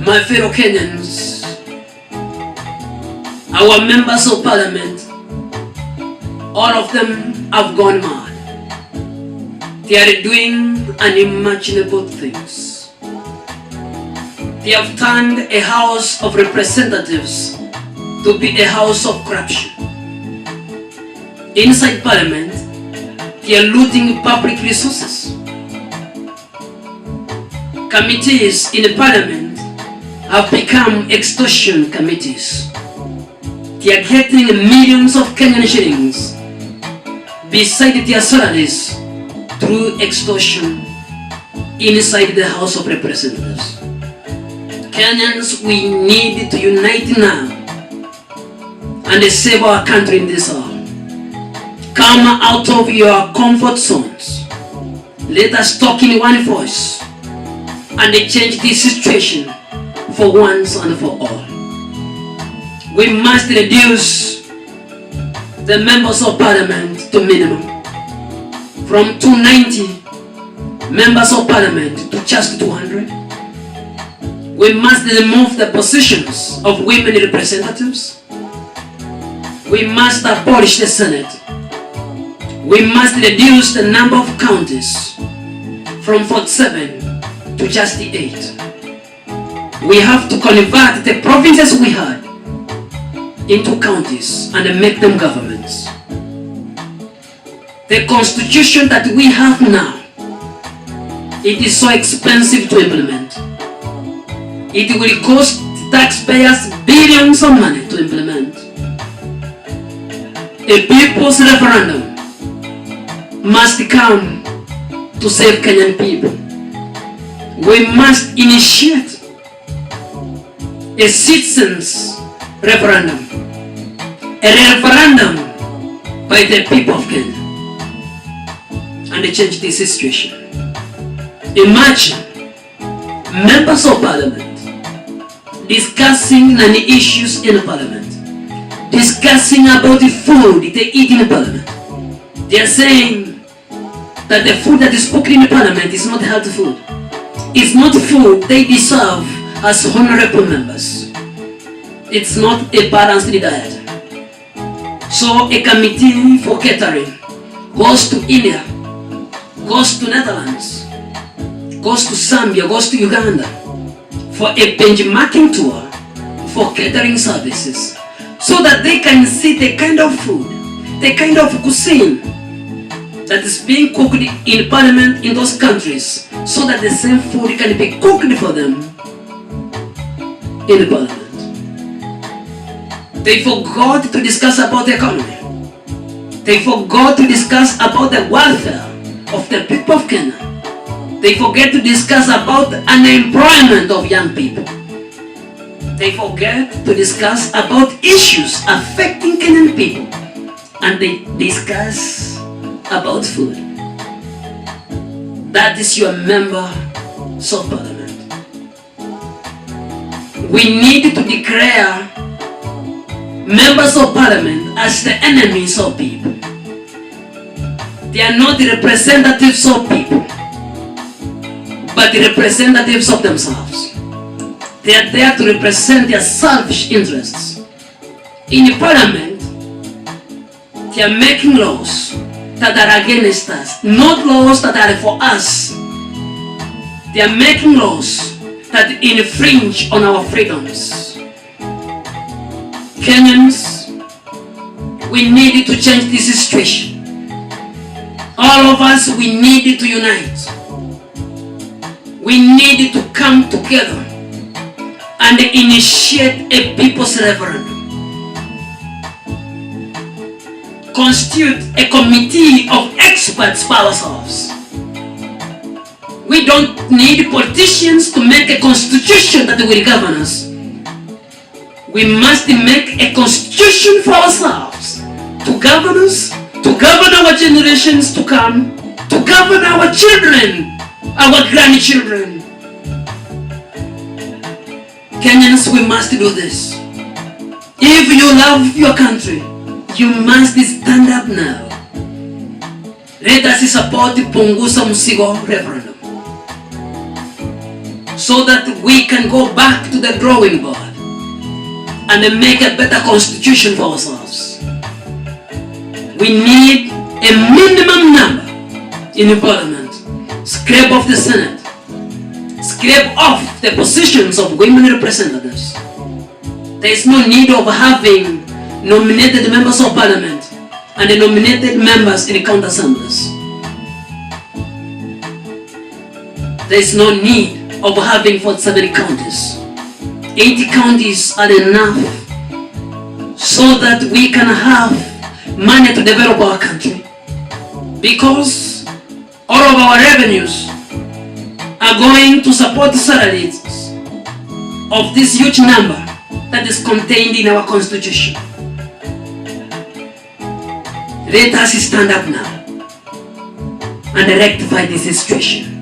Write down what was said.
My fellow Kenyans, our members of parliament, all of them have gone mad. They are doing unimaginable things. They have turned a house of representatives to be a house of corruption. Inside parliament, they are looting public resources. Committees in the parliament have become extortion committees. They are getting millions of Kenyan shillings beside their salaries through extortion inside the House of Representatives. Kenyans, we need to unite now and save our country in this hour. Come out of your comfort zones. Let us talk in one voice and change this situation for once and for all. We must reduce the members of parliament to minimum, from 290 members of parliament to just 200. We must remove the positions of women representatives. We must abolish the Senate. We must reduce the number of counties from 47 to just 8. We have to convert the provinces we had into counties and make them governments. The constitution that we have now, it is so expensive to implement. It will cost taxpayers billions of money to implement. A people's referendum must come to save Kenyan people. We must initiate a citizens' referendum, a referendum by the people of Kenya, and change this situation. Imagine members of parliament discussing any issues in parliament, discussing about the food they eat in parliament. They are saying that the food that is cooked in parliament is not healthy food. It's not food they deserve as honorable members. It's not a balanced diet. So a committee for catering goes to India, goes to Netherlands, goes to Zambia, goes to Uganda for a benchmarking tour for catering services, so that they can see the kind of food, the kind of cuisine that is being cooked in parliament in those countries, so that the same food can be cooked for them in the parliament. They forgot to discuss about the economy. They forgot to discuss about the welfare of the people of Kenya. They forget to discuss about the unemployment of young people. They forget to discuss about issues affecting Kenyan people. And they discuss about food. That is your member of parliament. We need to declare members of parliament as the enemies of people. They are not the representatives of people, but the representatives of themselves. They are there to represent their selfish interests. In the parliament, they are making laws that are against us, not laws that are for us. They are making laws that infringe on our freedoms. Kenyans, we need to change this situation. All of us, we need to unite. We need to come together and initiate a people's referendum. Constitute a committee of experts by ourselves. We don't need politicians to make a constitution that will govern us. We must make a constitution for ourselves, to govern us, to govern our generations to come, to govern our children, our grandchildren. Kenyans, we must do this. If you love your country, you must stand up now. Let us support the Punguza Msigo referendum, so that we can go back to the drawing board and make a better constitution for ourselves. We need a minimum number in the parliament. Scrape off the Senate. Scrape off the positions of women representatives. There is no need of having nominated members of parliament and the nominated members in the county assemblies. There is no need of having 47 counties. 80 counties are enough so that we can have money to develop our country, because all of our revenues are going to support the salaries of this huge number that is contained in our constitution. Let us stand up now and rectify this situation.